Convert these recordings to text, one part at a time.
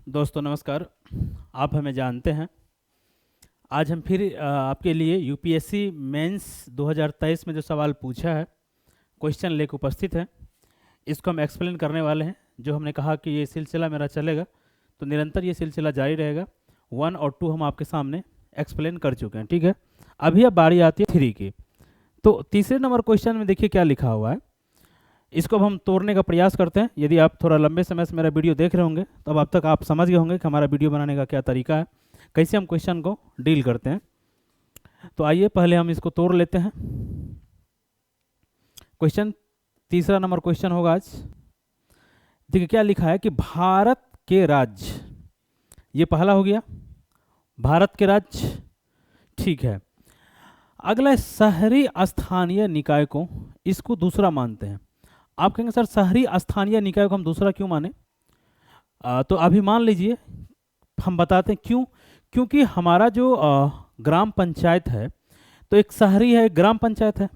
दोस्तों नमस्कार। आप हमें जानते हैं। आज हम फिर आपके लिए यूपीएससी मेंस 2023 में जो सवाल पूछा है, क्वेश्चन लेकर उपस्थित है। इसको हम एक्सप्लेन करने वाले हैं। जो हमने कहा कि ये सिलसिला मेरा चलेगा, तो निरंतर ये सिलसिला जारी रहेगा। 1 और 2 हम आपके सामने एक्सप्लेन कर चुके हैं, ठीक है। अभी अब बारी आती है 3 की। तो तीसरे नंबर क्वेश्चन में देखिए क्या लिखा हुआ है। इसको अब हम तोड़ने का प्रयास करते हैं। यदि आप थोड़ा लंबे समय से मेरा वीडियो देख रहे होंगे तो अब तक आप समझ गए होंगे कि हमारा वीडियो बनाने का क्या तरीका है, कैसे हम क्वेश्चन को डील करते हैं। तो आइए पहले हम इसको तोड़ लेते हैं। क्वेश्चन तीसरा नंबर क्वेश्चन होगा आज। देखिए क्या लिखा है कि भारत के राज्य, ये पहला हो गया, भारत के राज्य, ठीक है। अगला है शहरी स्थानीय निकाय को, इसको दूसरा मानते हैं। आप कहेंगे सर शहरी स्थानीय निकाय को हम दूसरा क्यों माने? तो अभी मान लीजिए, हम बताते हैं क्यों। क्योंकि हमारा जो ग्राम पंचायत है, तो एक शहरी है, एक ग्राम पंचायत है,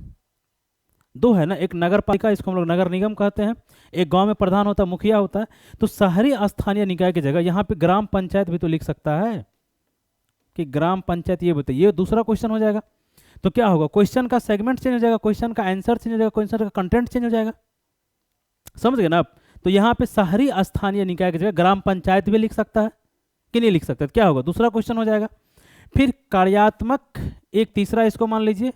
दो है ना। एक नगर पालिका, इसको हम लोग नगर निगम कहते हैं। एक गांव में प्रधान होता है, मुखिया होता है। तो शहरी स्थानीय निकाय की जगह यहाँ पे ग्राम पंचायत भी तो लिख सकता है कि ग्राम पंचायत। ये बताइए, ये दूसरा क्वेश्चन हो जाएगा। तो क्या होगा, क्वेश्चन का सेगमेंट चेंज हो जाएगा, क्वेश्चन का आंसर चेंज हो जाएगा, क्वेश्चन का कंटेंट चेंज हो जाएगा। समझ गए ना आप? तो यहाँ पे शहरी स्थानीय निकाय की जगह ग्राम पंचायत भी लिख सकता है कि नहीं लिख सकता? क्या होगा, दूसरा क्वेश्चन हो जाएगा। फिर कार्यात्मक, एक तीसरा इसको मान लीजिए,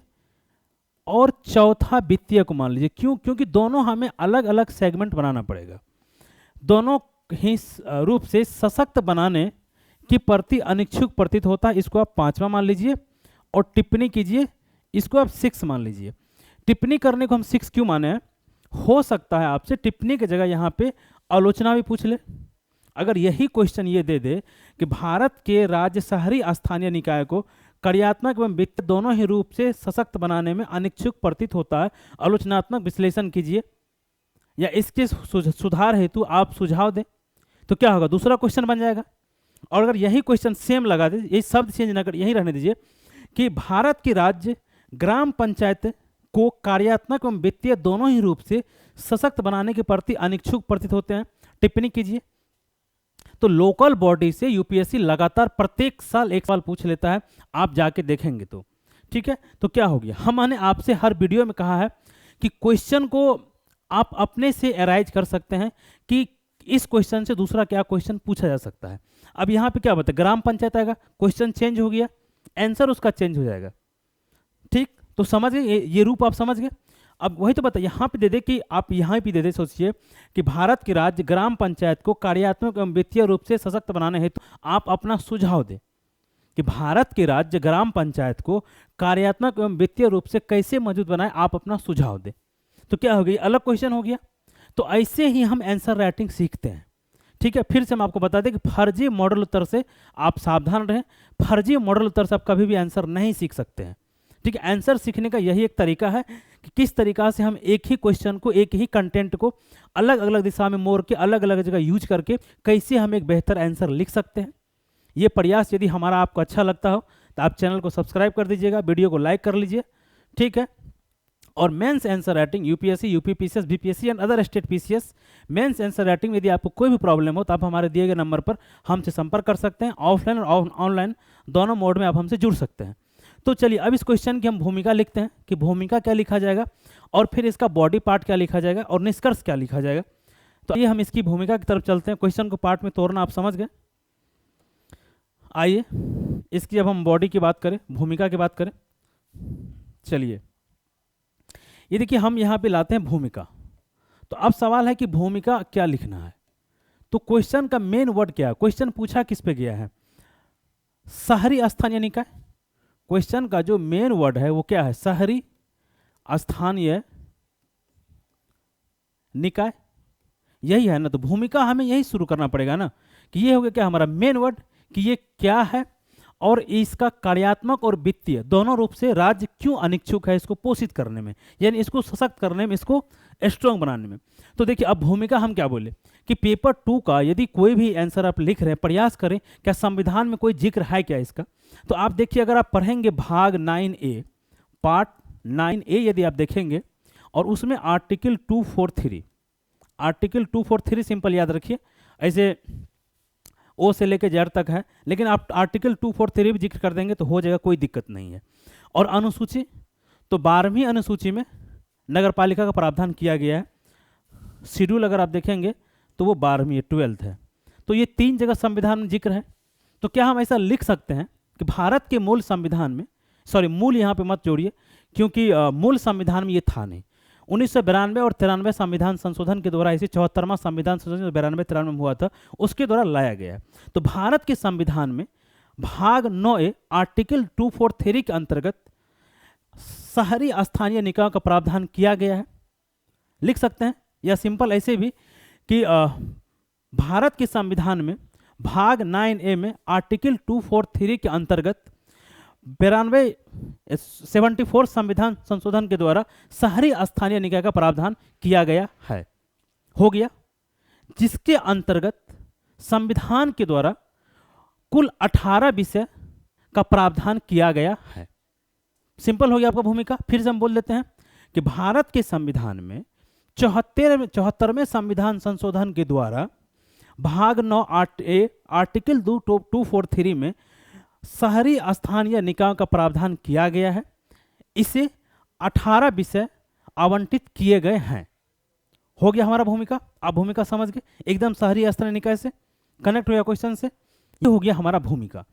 और चौथा वित्तीय को मान लीजिए। क्यों? क्योंकि दोनों हमें अलग अलग सेगमेंट बनाना पड़ेगा। दोनों ही रूप से सशक्त बनाने की प्रति अनिच्छुक प्रतीत होता है, इसको आप 5वां मान लीजिए। और टिप्पणी कीजिए, इसको आप 6 मान लीजिए। टिप्पणी करने को हम 6 क्यों माने हैं? हो सकता है आपसे टिप्पणी की जगह यहाँ पे आलोचना भी पूछ ले। अगर यही क्वेश्चन ये दे दे कि भारत के राज्य शहरी स्थानीय निकाय को कार्यात्मक एवं वित्तीय दोनों ही रूप से सशक्त बनाने में अनिच्छुक प्रतीत होता है, आलोचनात्मक विश्लेषण कीजिए या इसके सुधार हेतु आप सुझाव दें, तो क्या होगा, दूसरा क्वेश्चन बन जाएगा। और अगर यही क्वेश्चन सेम लगा दे, यही शब्द चेंज ना कर, यही रहने दीजिए कि भारत की राज्य ग्राम पंचायत को कार्यात्मक एवं वित्तीय दोनों ही रूप से सशक्त बनाने के प्रति अनिच्छुक प्रतीत होते हैं, टिप्पणी कीजिए। तो लोकल बॉडी से यूपीएससी लगातार प्रत्येक साल एक सवाल पूछ लेता है, आप जाके देखेंगे तो, ठीक है। तो क्या हो गया, हमने आपसे हर वीडियो में कहा है कि क्वेश्चन को आप अपने से एराइज कर सकते हैं कि इस क्वेश्चन से दूसरा क्या क्वेश्चन पूछा जा सकता है। अब यहाँ पे क्या बताए, ग्राम पंचायत आएगा, क्वेश्चन चेंज हो गया, आंसर उसका चेंज हो जाएगा, ठीक। तो समझ गए, ये रूप आप समझ गए। अब वही तो बता, यहाँ पे दे दे कि आप यहाँ पे दे दे, सोचिए कि भारत के राज्य ग्राम पंचायत को कार्यात्मक एवं वित्तीय रूप से सशक्त बनाने हेतु आप अपना सुझाव दें कि भारत के राज्य ग्राम पंचायत को कार्यात्मक एवं वित्तीय रूप से कैसे मजबूत बनाए, आप अपना सुझाव दें। तो क्या हो गया, अलग क्वेश्चन हो गया। तो ऐसे ही हम आंसर राइटिंग सीखते हैं, ठीक है। फिर से हम आपको बता दें कि फर्जी मॉडल उत्तर से आप सावधान रहें। फर्जी मॉडल उत्तर से आप कभी भी आंसर नहीं सीख सकते हैं, ठीक है। आंसर सीखने का यही एक तरीका है कि किस तरीका से हम एक ही क्वेश्चन को, एक ही कंटेंट को अलग अलग दिशा में मोड़ के अलग अलग जगह यूज करके कैसे हम एक बेहतर आंसर लिख सकते हैं। ये प्रयास यदि हमारा आपको अच्छा लगता हो तो आप चैनल को सब्सक्राइब कर दीजिएगा, वीडियो को लाइक कर लीजिए, ठीक है। और mains answer writing UPSC, UPPCS, BPSC and other state PCS mains answer writing में यदि आपको कोई भी प्रॉब्लम हो तो आप हमारे दिए गए नंबर पर हमसे संपर्क कर सकते हैं। ऑफलाइन और ऑनलाइन दोनों मोड में आप हमसे जुड़ सकते हैं। तो चलिए अब इस क्वेश्चन की हम भूमिका लिखते हैं कि भूमिका क्या लिखा जाएगा, और फिर इसका बॉडी पार्ट क्या लिखा जाएगा, और निष्कर्ष क्या लिखा जाएगा। तो ये हम इसकी भूमिका की तरफ चलते हैं। क्वेश्चन को पार्ट में तोड़ना आप समझ गए। आइए इसकी अब हम बॉडी की बात करें, भूमिका की बात करें। चलिए ये देखिए, हम यहाँ पे लाते हैं भूमिका। तो अब सवाल है कि भूमिका क्या लिखना है। तो क्वेश्चन का मेन वर्ड क्या है, क्वेश्चन पूछा किस पे गया है, शहरी स्थानीय निकाय। क्वेश्चन का जो मेन वर्ड है वो क्या है, शहरी स्थानीय निकाय, यही है ना। तो भूमिका हमें यही शुरू करना पड़ेगा ना, कि ये हो गया क्या हमारा मेन वर्ड, कि ये क्या है और इसका कार्यात्मक और वित्तीय दोनों रूप से राज्य क्यों अनिच्छुक है इसको पोषित करने में, यानी इसको सशक्त करने में, इसको स्ट्रॉन्ग बनाने में। तो देखिए अब भूमिका हम क्या बोले कि पेपर 2 का यदि कोई भी आंसर आप लिख रहे हैं, प्रयास करें क्या संविधान में कोई जिक्र है क्या इसका। तो आप देखिए, अगर आप पढ़ेंगे भाग 9A, पार्ट 9A यदि आप देखेंगे, और उसमें आर्टिकल 243, आर्टिकल 243 सिंपल याद रखिए, ऐसे ओ से लेकर जेड तक है, लेकिन आप आर्टिकल 243 भी जिक्र कर देंगे तो हो जाएगा, कोई दिक्कत नहीं है। और अनुसूची, तो 12वीं अनुसूची में नगर पालिका का प्रावधान किया गया है। शेड्यूल अगर आप देखेंगे तो वो 12वीं 12th है। तो ये 3 जगह संविधान में जिक्र है। तो क्या हम ऐसा लिख सकते हैं कि भारत के मूल संविधान में, सॉरी मूल यहाँ पे मत जोड़िए, क्योंकि मूल संविधान में ये था नहीं। 1992 और 93 संविधान संशोधन के द्वारा, इसे 74वां संविधान संशोधन 92-93 में हुआ था, उसके द्वारा लाया गया है। तो भारत के संविधान में भाग 9A आर्टिकल 243 के अंतर्गत शहरी स्थानीय निकायों का प्रावधान किया गया है। लिख सकते हैं, या सिंपल ऐसे भी कि भारत के संविधान में भाग 9A में आर्टिकल 243 के अंतर्गत 74 संविधान संशोधन के द्वारा शहरी स्थानीय निकाय का प्रावधान किया गया है। हो गया, जिसके अंतर्गत संविधान के द्वारा कुल 18 विषय का प्रावधान किया गया है। सिंपल हो गया आपका भूमिका। फिर से हम बोल देते हैं कि भारत के संविधान में 74वें संविधान संशोधन के द्वारा भाग 9A आर्टिकल 243 में शहरी स्थानीय निकायों का प्रावधान किया गया है। इसे 18 विषय आवंटित किए गए हैं। हो गया हमारा भूमिका। आप भूमिका समझ गए, एकदम शहरी स्थानीय निकाय से कनेक्ट हो गया क्वेश्चन से। ये हो गया हमारा भूमिका।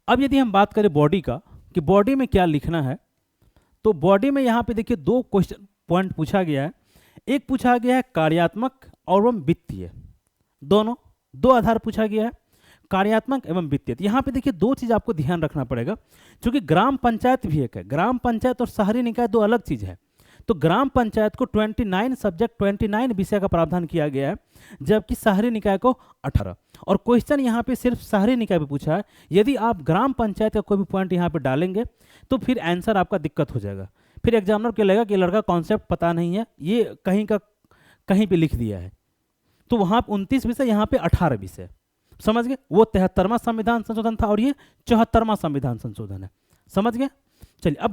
अब यदि हम बात करें बॉडी का, कि बॉडी में क्या लिखना है, तो बॉडी में यहाँ पे देखिए 2 क्वेश्चन पॉइंट पूछा गया है। एक पूछा गया है कार्यात्मक और वित्तीय, दोनों 2 आधार पूछा गया है, कार्यात्मक एवं वित्तीय। यहाँ पे देखिए 2 चीज आपको ध्यान रखना पड़ेगा, क्योंकि ग्राम पंचायत भी एक है। ग्राम पंचायत और शहरी निकाय 2 अलग चीज है। तो ग्राम पंचायत को 29 सब्जेक्ट 29 विषय का प्रावधान किया गया है, जबकि शहरी निकाय को 18। और क्वेश्चन यहाँ पे सिर्फ शहरी निकाय पे पूछा है। यदि आप ग्राम पंचायत का कोई भी पॉइंट यहाँ पे डालेंगे तो फिर आंसर आपका दिक्कत हो जाएगा। फिर एग्जामिनर को लगेगा कि लड़का कॉन्सेप्ट पता नहीं है, ये कहीं का कहीं पे लिख दिया है। तो वहाँ 29 विषय, यहाँ पे 18 विषय। समझ गए? वो 73वां संविधान संशोधन था और ये 74वां संविधान संशोधन है। समझ गए? चलिए अब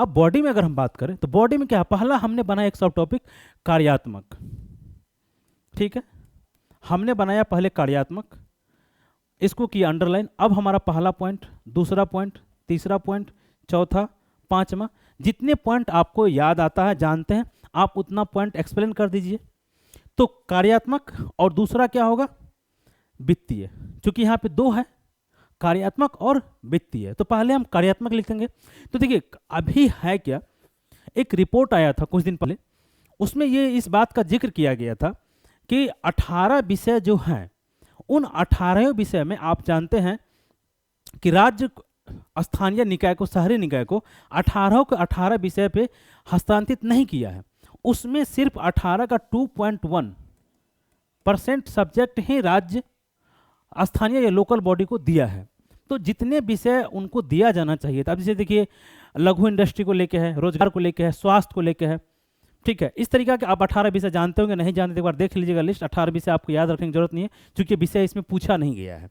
बॉडी में अगर हम बात करें तो बॉडी में क्या है, पहला हमने बनाया एक सब टॉपिक कार्यात्मक। ठीक है, हमने बनाया पहले कार्यात्मक, इसको किया अंडरलाइन। अब हमारा पहला पॉइंट, दूसरा पॉइंट, तीसरा पॉइंट, चौथा, पांचवा, जितने पॉइंट आपको याद आता है, जानते हैं आप, उतना पॉइंट एक्सप्लेन कर दीजिए। तो कार्यात्मक और दूसरा क्या होगा, वित्तीय। क्योंकि यहाँ पे 2 है, कार्यात्मक और वित्तीय। तो पहले हम कार्यात्मक लिखेंगे। तो देखिए अभी है क्या, एक रिपोर्ट आया था कुछ दिन पहले, उसमें ये इस बात का जिक्र किया गया था कि 18 विषय जो हैं, उन 18 विषय में आप जानते हैं कि राज्य स्थानीय निकाय को, शहरी निकाय को 18 के 18 विषय पे हस्तांतरित नहीं किया है। उसमें सिर्फ 18 का 2.1% सब्जेक्ट ही राज्य स्थानीय या लोकल बॉडी को दिया है। तो जितने विषय उनको दिया जाना चाहिए था, अब जैसे देखिए लघु इंडस्ट्री को लेके है, रोजगार को लेके है, स्वास्थ्य को लेके है, ठीक है, इस तरीका के आप 18 विषय जानते होंगे, नहीं जानते एक बार देख लीजिएगा लिस्ट। 18 विषय आपको याद रखने की जरूरत नहीं है, क्योंकि विषय इसमें पूछा नहीं गया है,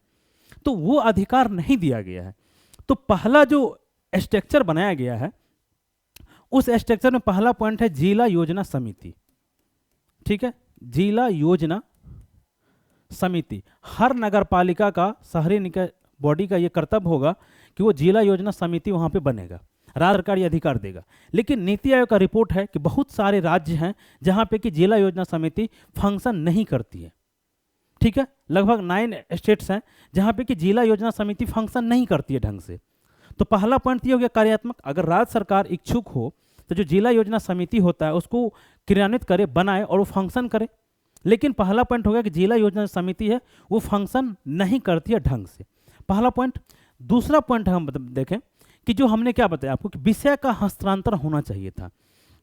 तो वो अधिकार नहीं दिया गया है। तो पहला जो स्ट्रक्चर बनाया गया है, उस स्ट्रक्चर में पहला पॉइंट है जिला योजना समिति। ठीक है, जिला योजना समिति, हर नगर पालिका का, शहरी निकाय बॉडी का ये कर्तव्य होगा कि वो जिला योजना समिति वहां पे बनेगा, राज्य सरकार ये अधिकार देगा। लेकिन नीति आयोग का रिपोर्ट है कि बहुत सारे राज्य हैं जहां पे कि जिला योजना समिति फंक्शन नहीं करती है। ठीक है, लगभग 9 स्टेट्स हैं जहां पे कि जिला योजना समिति फंक्शन नहीं करती है ढंग से। तो पहला पॉइंट ये हो गया कार्यात्मक। अगर राज्य सरकार इच्छुक हो तो जो जिला योजना समिति होता है उसको क्रियान्वित करे, बनाए और वो फंक्शन करे। लेकिन पहला पॉइंट हो गया कि जिला योजना समिति है वो फंक्शन नहीं करती है ढंग से, पहला पॉइंट। दूसरा पॉइंट हम देखें कि जो हमने क्या बताया आपको कि विषय का हस्तांतरण होना चाहिए था।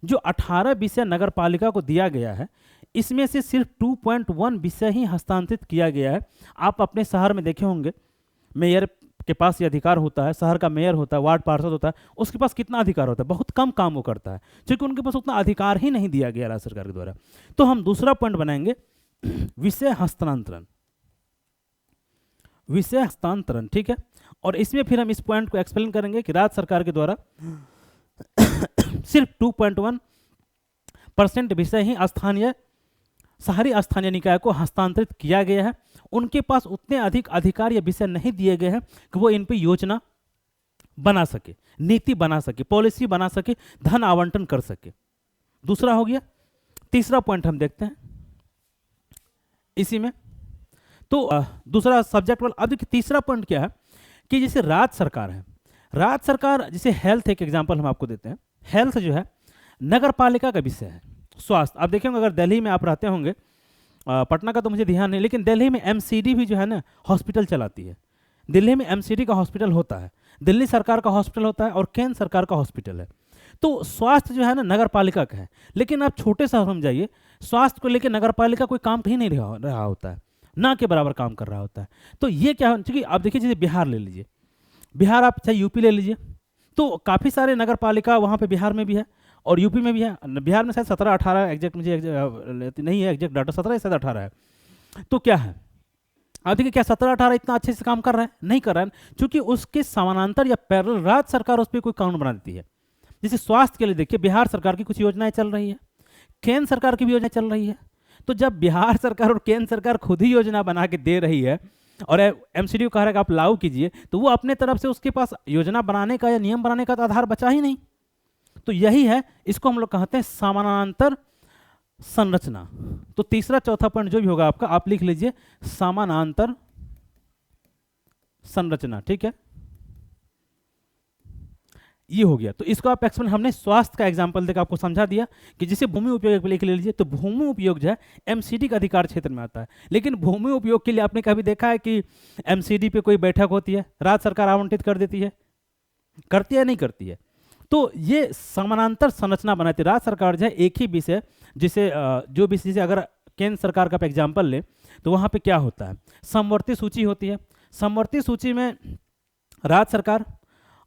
जो 18 विषय नगर पालिका को दिया गया है, इसमें से सिर्फ 2.1 विषय ही हस्तांतरित किया गया है। आप अपने शहर में देखे होंगे, मेयर के पास ये अधिकार होता है, शहर का मेयर होता है, वार्ड पार्षद होता है, उसके पास कितना अधिकार होता है, बहुत कम काम वो करता है, क्योंकि उनके पास उतना अधिकार ही नहीं दिया गया राज्य सरकार के द्वारा। तो हम दूसरा पॉइंट बनाएंगे विषय हस्तांतरण, विषय हस्तांतरण। ठीक है, और इसमें फिर हम इस पॉइंट को एक्सप्लेन करेंगे कि राज्य सरकार के द्वारा सिर्फ 2.1% विषय ही स्थानीय, शहरी स्थानीय निकाय को हस्तांतरित किया गया है। उनके पास उतने अधिक अधिकार या विषय नहीं दिए गए हैं कि वो इन पे योजना बना सके, नीति बना सके, पॉलिसी बना सके, धन आवंटन कर सके। दूसरा हो गया। तीसरा पॉइंट हम देखते हैं इसी में। तो दूसरा सब्जेक्ट वाला। अब देखिए तीसरा पॉइंट क्या है कि जैसे राज्य सरकार है, राज्य सरकार जैसे हेल्थ, एक एग्जांपल हम आपको देते हैं। हेल्थ जो है नगर पालिका का विषय है। स्वास्थ्य, आप देखेंगे अगर दिल्ली में आप रहते होंगे, पटना का तो मुझे ध्यान नहीं, लेकिन दिल्ली में एमसीडी भी जो है ना हॉस्पिटल चलाती है। दिल्ली में एमसीडी का हॉस्पिटल होता है, दिल्ली सरकार का हॉस्पिटल होता है और केंद्र सरकार का हॉस्पिटल है। तो स्वास्थ्य जो है ना नगर पालिका का है। लेकिन आप छोटे शहरों में जाइए, स्वास्थ्य को लेकर नगर पालिका कोई काम ही नहीं रहा होता है, ना के बराबर काम कर रहा होता है। तो ये क्या है, क्योंकि आप देखिए जैसे बिहार ले लीजिए, बिहार आप चाहे यूपी ले लीजिए, तो काफ़ी सारे नगर पालिका वहाँ पे बिहार में भी है और यूपी में भी है। बिहार में शायद 17-18 एग्जैक्ट, मुझे नहीं है एग्जैक्ट डाटा, 17 या शायद 18 है। तो क्या है, आप देखिए क्या 17-18 इतना अच्छे से काम कर रहा है? नहीं कर रहा है, क्योंकि उसके समानांतर या पैरेलल राज्य सरकार उस पर कोई कानून बना देती है। जैसे स्वास्थ्य के लिए देखिए बिहार सरकार की कुछ योजनाएं चल रही है, केंद्र सरकार की भी योजना चल रही है। तो जब बिहार सरकार और केंद्र सरकार खुद ही योजना बना के दे रही है और एमसीडी कह रहा है कि आप लागू कीजिए, तो वो अपने तरफ से उसके पास योजना बनाने का या नियम बनाने का तो आधार बचा ही नहीं। तो यही है, इसको हम लोग कहते हैं समानांतर संरचना। तो तीसरा चौथा पॉइंट जो भी होगा आपका, आप लिख लीजिए समानांतर संरचना। ठीक है, ये हो गया। तो इसको आप एक्सप्लेन, हमने स्वास्थ्य का एग्जांपल देकर आपको समझा दिया कि जिसे भूमि उपयोग लिख लीजिए, तो भूमि उपयोग जो है एमसीडी का अधिकार क्षेत्र में आता है। लेकिन भूमि उपयोग के लिए आपने कभी देखा है कि एमसीडी पे कोई बैठक होती है, राज्य सरकार आवंटित कर देती है? करती है, नहीं करती है? तो ये समानांतर संरचना बनाती है। राज्य सरकार जो है एक ही विषय, जिसे जो विषय, जैसे अगर केंद्र सरकार का एग्जाम्पल ले तो वहाँ पे क्या होता है, समवर्ती सूची होती है। समवर्ती सूची में राज्य सरकार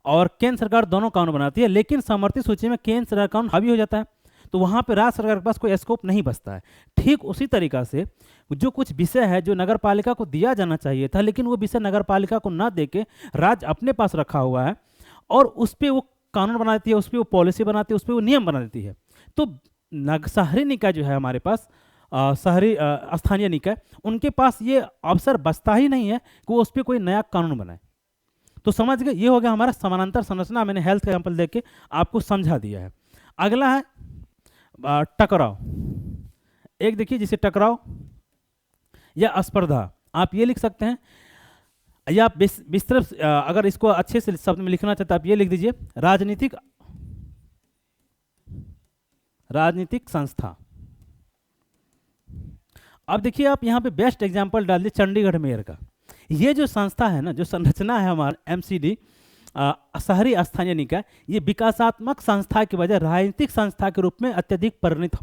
और केंद्र सरकार दोनों कानून बनाती है, लेकिन समवर्ती सूची में केंद्र सरकार कानून हावी हो जाता है, तो वहाँ पे राज्य सरकार के पास कोई स्कोप नहीं बचता है। ठीक उसी तरीका से जो कुछ विषय है जो नगर पालिका को दिया जाना चाहिए था, लेकिन वो विषय नगर पालिका को ना देके राज्य अपने पास रखा हुआ है और उस पर वो कानून बना देती है, उस पर वो पॉलिसी बनाती है, उस पर वो नियम बना देती है। तो शहरी निकाय जो है हमारे पास, शहरी स्थानीय निकाय, उनके पास ये अवसर बचता ही नहीं है कि वो उस पर कोई नया कानून बनाए। तो समझ गए, ये हो गया हमारा समानांतर संरचना। मैंने हेल्थ का एग्जाम्पल देके आपको समझा दिया है। अगला है टकराव। एक देखिए जैसे टकराव या स्पर्धा, आप ये लिख सकते हैं, या आप विस्तृत अगर इसको अच्छे से शब्द में लिखना चाहते हैं आप ये लिख दीजिए राजनीतिक संस्था। अब देखिए आप यहाँ पे बेस्ट एग्जांपल डाल दिए चंडीगढ़ मेयर का। ये जो संस्था है ना, जो संरचना है हमारा एमसीडी, शहरी स्थानीय निकाय, ये विकासात्मक संस्था के बजाय राजनीतिक संस्था के रूप में अत्यधिक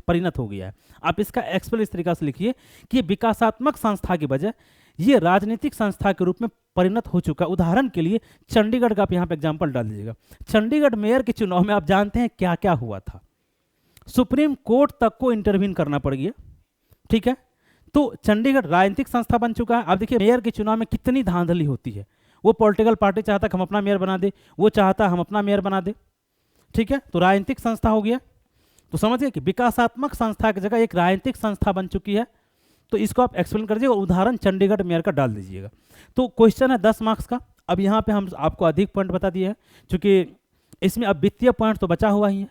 परिणत हो गया है। आप इसका एक्सप्लेन इस तरीके से लिखिए कि ये विकासात्मक संस्था के बजाय ये राजनीतिक संस्था के रूप में परिणत हो चुका। उदाहरण के लिए चंडीगढ़ का आप यहाँ पे एग्जाम्पल डाल दीजिएगा। चंडीगढ़ मेयर के चुनाव में आप जानते हैं क्या क्या हुआ था, सुप्रीम कोर्ट तक को इंटरवीन करना पड़ गया। ठीक है, तो चंडीगढ़ राजनीतिक संस्था बन चुका है। आप देखिए मेयर के चुनाव में कितनी धांधली होती है। वो पॉलिटिकल पार्टी चाहता है हम अपना मेयर बना दे, वो चाहता है हम अपना मेयर बना दे। ठीक है, तो राजनीतिक संस्था हो गया। तो समझिए कि विकासात्मक संस्था की जगह एक राजनीतिक संस्था बन चुकी है। तो इसको आप एक्सप्लेन कर दीजिएगा, उदाहरण चंडीगढ़ मेयर का डाल दीजिएगा। तो क्वेश्चन है 10 मार्क्स का। अब यहाँ पे हम आपको अधिक पॉइंट बता दिए हैं, क्योंकि इसमें अब वित्तीय पॉइंट तो बचा हुआ ही है,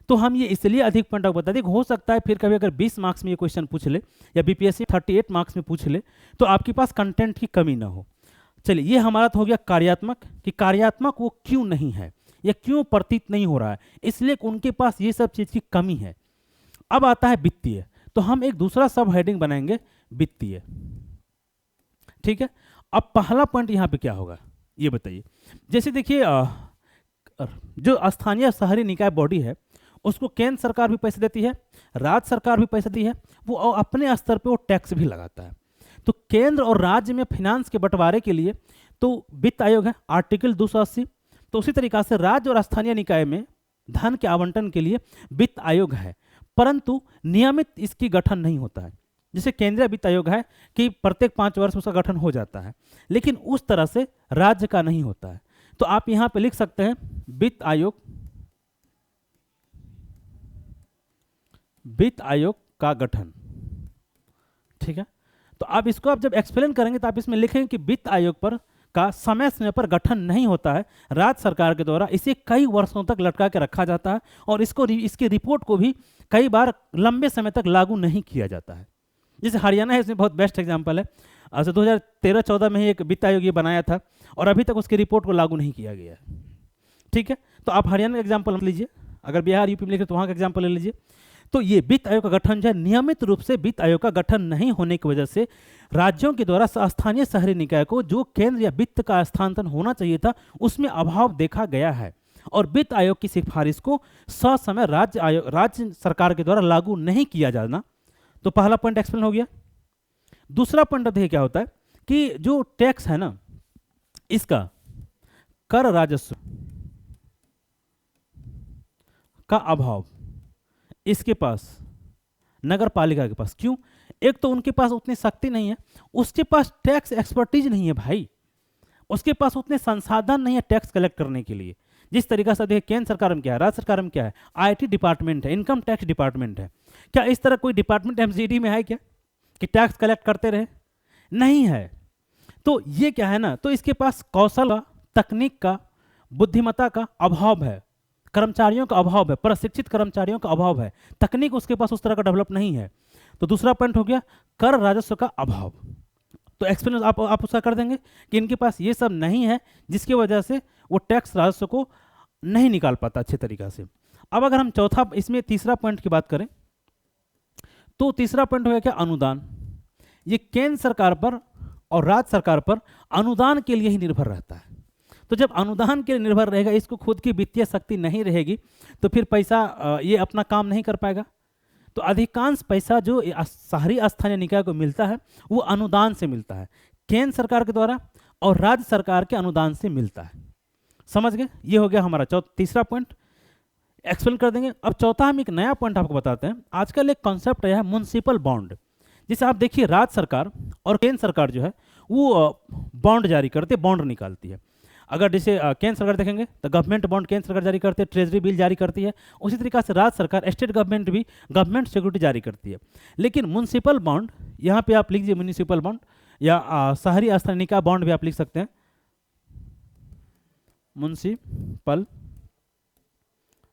तो हम ये इसलिए अधिक पॉइंट बता दें। हो सकता है फिर कभी अगर 20 मार्क्स में ये क्वेश्चन पूछ ले या बीपीएससी 38 मार्क्स में पूछ ले तो आपके पास कंटेंट की कमी ना हो। चलिए, ये हमारा तो हो गया कार्यात्मक, कि कार्यात्मक वो क्यों नहीं है या क्यों प्रतीत नहीं हो रहा है, इसलिए उनके पास ये सब चीज़ की कमी है। अब आता है वित्तीय, तो हम एक दूसरा सब हेडिंग बनाएंगे वित्तीय। ठीक है, अब पहला पॉइंट यहाँ पे क्या होगा ये बताइए। जैसे देखिए जो स्थानीय शहरी निकाय बॉडी है उसको केंद्र सरकार भी पैसे देती है, राज्य सरकार भी पैसे दी है, वो अपने स्तर पे वो टैक्स भी लगाता है। तो केंद्र और राज्य में फाइनेंस के बंटवारे के लिए तो वित्त आयोग है, आर्टिकल 280। तो उसी तरीका से राज्य और स्थानीय निकाय में धन के आवंटन के लिए वित्त आयोग है, परंतु नियमित इसकी गठन नहीं होता है। जैसे केंद्रीय वित्त आयोग है कि प्रत्येक 5 वर्ष उसका गठन हो जाता है, लेकिन उस तरह से राज्य का नहीं होता है। तो आप यहाँ पे लिख सकते हैं वित्त आयोग का गठन। ठीक है, तो आप इसको आप जब एक्सप्लेन करेंगे तो आप इसमें लिखेंगे कि वित्त आयोग पर का समय समय पर गठन नहीं होता है, राज्य सरकार के द्वारा इसे कई वर्षों तक लटका के रखा जाता है और इसकी रिपोर्ट को भी कई बार लंबे समय तक लागू नहीं किया जाता है। जैसे हरियाणा है, इसमें बहुत बेस्ट एग्जाम्पल है। 2013-14 में ही एक वित्त आयोग ये बनाया था और अभी तक उसकी रिपोर्ट को लागू नहीं किया गया है। ठीक है, तो आप हरियाणा का एग्जाम्पल लीजिए, अगर बिहार यूपी में लिखे तो वहाँ का एग्जाम्पल ले लीजिए। तो ये वित्त आयोग का गठन जो है, नियमित रूप से वित्त आयोग का गठन नहीं होने की वजह से राज्यों के द्वारा स्थानीय शहरी निकाय को जो केंद्र या वित्त का स्थानांतरण होना चाहिए था उसमें अभाव देखा गया है और वित्त आयोग की सिफारिश को ससमय राज्य सरकार के द्वारा लागू नहीं किया जाना। तो पहला पॉइंट एक्सप्लेन हो गया। दूसरा पॉइंट अब देखिए क्या होता है कि जो टैक्स है ना, इसका कर राजस्व का अभाव इसके पास नगर पालिका के पास। क्यों? एक तो उनके पास उतनी शक्ति नहीं है, उसके पास टैक्स एक्सपर्टीज नहीं है भाई, उसके पास उतने संसाधन नहीं है टैक्स कलेक्ट करने के लिए। जिस तरीका से देखिए केंद्र सरकार में क्या है, राज्य सरकार में क्या है, आईटी डिपार्टमेंट है, इनकम टैक्स डिपार्टमेंट है। क्या इस तरह कोई डिपार्टमेंट एमसीडी में है क्या कि टैक्स कलेक्ट करते रहे? नहीं है। तो ये क्या है ना, तो इसके पास कौशल का, तकनीक का, बुद्धिमत्ता का अभाव है, कर्मचारियों का अभाव है, प्रशिक्षित कर्मचारियों का अभाव है, तकनीक उसके पास उस तरह का डेवलप नहीं है। तो दूसरा पॉइंट हो गया कर राजस्व का अभाव। तो एक्सप्लेन आप उसका कर देंगे कि इनके पास ये सब नहीं है जिसकी वजह से वो टैक्स राजस्व को नहीं निकाल पाता अच्छे तरीका से। अब अगर हम चौथा इसमें तीसरा पॉइंट की बात करें तो तीसरा पॉइंट हो गया क्या, अनुदान। ये केंद्र सरकार पर और राज्य सरकार पर अनुदान के लिए ही निर्भर रहता है। तो जब अनुदान के लिए निर्भर रहेगा, इसको खुद की वित्तीय शक्ति नहीं रहेगी तो फिर पैसा ये अपना काम नहीं कर पाएगा। तो अधिकांश पैसा जो शहरी स्थानीय निकाय को मिलता है वो अनुदान से मिलता है, केंद्र सरकार के द्वारा और राज्य सरकार के अनुदान से मिलता है। समझ गए? ये हो गया हमारा तीसरा पॉइंट, एक्सप्लेन कर देंगे। अब चौथा हम एक नया पॉइंट आपको बताते हैं। आजकल एक कॉन्सेप्ट है म्युनिसिपल बॉन्ड, जिसे आप देखिए राज्य सरकार और केंद्र सरकार जो है वो बॉन्ड जारी करते, बॉन्ड निकालती है। अगर जैसे केंद्र सरकार देखेंगे तो गवर्नमेंट बॉन्ड केंद्र सरकार जारी करती है, ट्रेजरी बिल जारी करती है। उसी तरीके से राज्य सरकार, स्टेट गवर्नमेंट भी गवर्नमेंट सिक्योरिटी जारी करती है। लेकिन म्युनिसिपल बॉन्ड, यहाँ पे आप लिखिए म्युनिसिपल बॉन्ड या शहरी स्थानीय निकाय बॉन्ड भी आप लिख सकते हैं।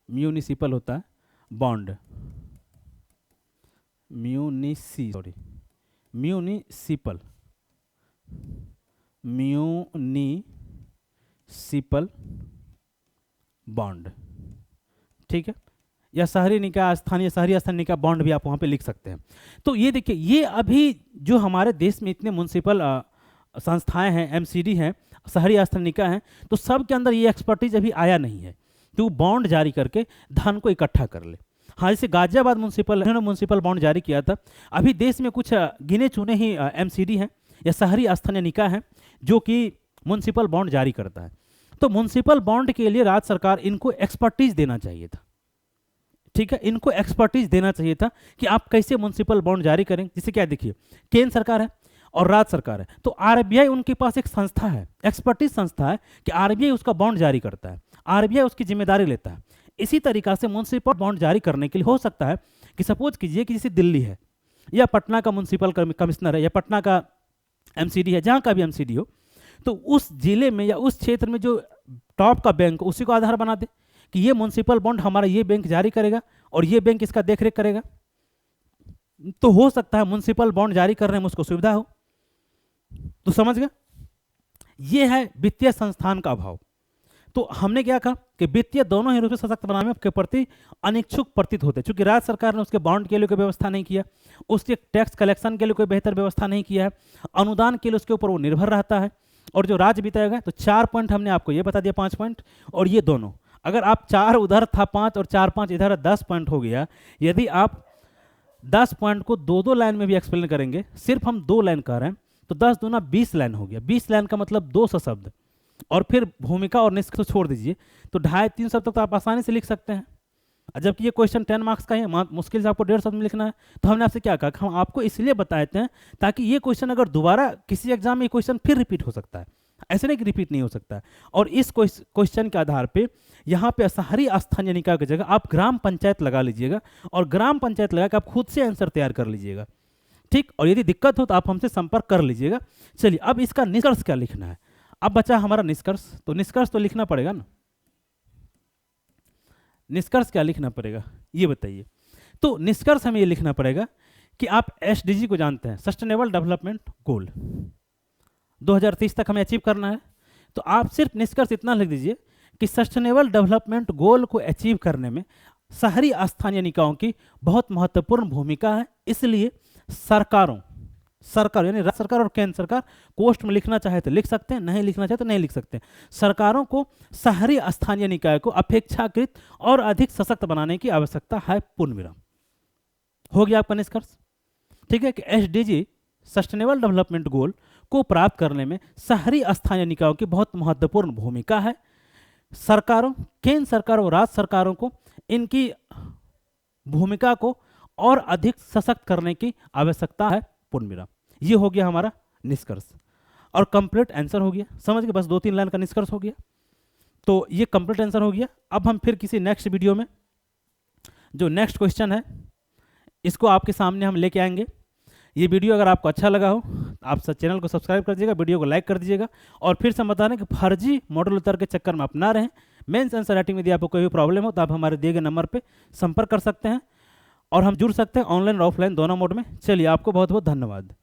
म्यूनिसिपल होता है बॉन्ड, म्यूनिसिपल बॉन्ड, ठीक है, या शहरी निकाय स्थानीय निकाय बॉन्ड भी आप वहाँ पे लिख सकते हैं। तो ये देखिए, ये अभी जो हमारे देश में इतने म्युनिसिपल संस्थाएं हैं, एमसीडी हैं, शहरी स्थानीय निकाय हैं, तो सब के अंदर ये एक्सपर्टीज अभी आया नहीं है तो बॉन्ड जारी करके धन को इकट्ठा कर ले। हाँ, जैसे गाजियाबाद म्युनिसिपल बॉन्ड जारी किया था। अभी देश में कुछ गिने चुने ही एमसीडी हैं या शहरी स्थानीय निकाय हैं जो कि म्युनिसिपल बॉन्ड जारी करता है। तो म्युनिसिपल बॉन्ड के लिए राज्य सरकार इनको एक्सपर्टीज देना चाहिए था, ठीक है, इनको एक्सपर्टीज देना चाहिए था कि आप कैसे म्युनिसिपल बॉन्ड जारी करें। जिसे क्या देखिए, केंद्र सरकार है और राज्य सरकार है, तो आरबीआई उनके पास एक संस्था है, एक्सपर्टीज संस्था है कि आरबीआई उसका बॉन्ड जारी करता है, आरबीआई उसकी जिम्मेदारी लेता है। इसी तरीका से म्युनिसिपल बॉन्ड जारी करने के लिए हो सकता है कि सपोज कीजिए कि जैसे दिल्ली है या पटना का म्युनिसिपल कमिश्नर है या पटना का एमसीडी है, जहाँ का भी एमसीडी हो, तो उस जिले में या उस क्षेत्र में जो टॉप का बैंक हो उसी को आधार बना दे कि ये म्युनिसिपल बॉन्ड हमारा ये बैंक जारी करेगा और ये बैंक इसका देखरेख करेगा। तो हो सकता है म्युनिसिपल बॉन्ड जारी करने में उसको सुविधा हो। तो समझ गए, ये है वित्तीय संस्थान का अभाव। तो हमने क्या कहा कि वित्तीय दोनों ही रूप से सशक्त बनाने के प्रति अनिच्छुक प्रतीत होते, क्योंकि राज्य सरकार ने उसके बॉन्ड के लिए कोई व्यवस्था नहीं किया, उसके टैक्स कलेक्शन के लिए कोई बेहतर व्यवस्था नहीं किया है, अनुदान के लिए उसके ऊपर वो निर्भर रहता है। और जो राज्य वित्त आयोग है, तो 4 पॉइंट हमने आपको ये बता दिया, 5 पॉइंट, और ये दोनों अगर आप 4 उधर था 5 और 4-5 इधर 10 पॉइंट हो गया। यदि आप 10 पॉइंट को 2-2 लाइन में भी एक्सप्लेन करेंगे, सिर्फ हम 2 लाइन कर रहे हैं, तो 10 दूना 20 लाइन हो गया। 20 लाइन का मतलब 200 शब्द, और फिर भूमिका और निष्कर्ष तो छोड़ दीजिए, तो 2.5-3 शब्द तक तो आप आसानी से लिख सकते हैं। जबकि ये क्वेश्चन 10 मार्क्स का है, मुश्किल से आपको 1.5 शब्द में लिखना है। तो हमने आपसे क्या कहा, हम आपको इसलिए बताते हैं ताकि ये क्वेश्चन अगर दोबारा किसी एग्जाम में ये क्वेश्चन फिर रिपीट हो सकता है, ऐसे नहीं कि रिपीट नहीं हो सकता है। और इस क्वेश्चन के आधार पे यहाँ पे शहरी स्थानीय निकाय की जगह आप ग्राम पंचायत लगा लीजिएगा और ग्राम पंचायत लगा के आप खुद से आंसर तैयार कर लीजिएगा, ठीक। और यदि दिक्कत हो तो आप हमसे संपर्क कर लीजिएगा। चलिए अब इसका निष्कर्ष क्या लिखना है। अब बचा हमारा निष्कर्ष, तो निष्कर्ष तो लिखना पड़ेगा ना। निष्कर्ष क्या लिखना पड़ेगा ये बताइए। तो निष्कर्ष हमें ये लिखना पड़ेगा कि आप एसडीजी को जानते हैं, सस्टेनेबल डेवलपमेंट गोल 2030 तक हमें अचीव करना है। तो आप सिर्फ निष्कर्ष इतना लिख दीजिए कि सस्टेनेबल डेवलपमेंट गोल को अचीव करने में शहरी स्थानीय निकायों की बहुत महत्वपूर्ण भूमिका है। इसलिए सरकार यानी राज्य सरकार और केंद्र सरकार, कोष्ठ में लिखना चाहे तो लिख सकते हैं, नहीं लिखना चाहे तो नहीं लिख सकते, सरकारों को शहरी स्थानीय निकाय को अपेक्षाकृत और अधिक सशक्त बनाने की आवश्यकता है। पूर्ण विराम। हो गया आपका निष्कर्ष। ठीक है कि एसडीजी सस्टेनेबल डेवलपमेंट गोल को प्राप्त करने में शहरी स्थानीय निकायों की बहुत महत्वपूर्ण भूमिका है। सरकारों, केंद्र सरकार और राज्य सरकारों को इनकी भूमिका को और अधिक सशक्त करने की आवश्यकता है। पूर्ण विराम। ये हो गया हमारा निष्कर्ष और कंप्लीट आंसर हो गया। समझ गए, बस 2-3 लाइन का निष्कर्ष हो गया। तो ये कंप्लीट आंसर हो गया। अब हम फिर किसी नेक्स्ट वीडियो में जो नेक्स्ट क्वेश्चन है इसको आपके सामने हम लेके आएंगे। ये वीडियो अगर आपको अच्छा लगा हो आप चैनल को सब्सक्राइब कर दीजिएगा, वीडियो को लाइक कर दीजिएगा। और फिर से बता दें कि फर्जी मॉडल उत्तर के चक्कर में आप ना रहें। मेंस आंसर राइटिंग में यदि आपको कोई भी प्रॉब्लम हो तो आप हमारे दिए गए नंबर पर संपर्क कर सकते हैं और हम जुड़ सकते हैं ऑनलाइन और ऑफलाइन दोनों मोड में। चलिए आपको बहुत बहुत धन्यवाद।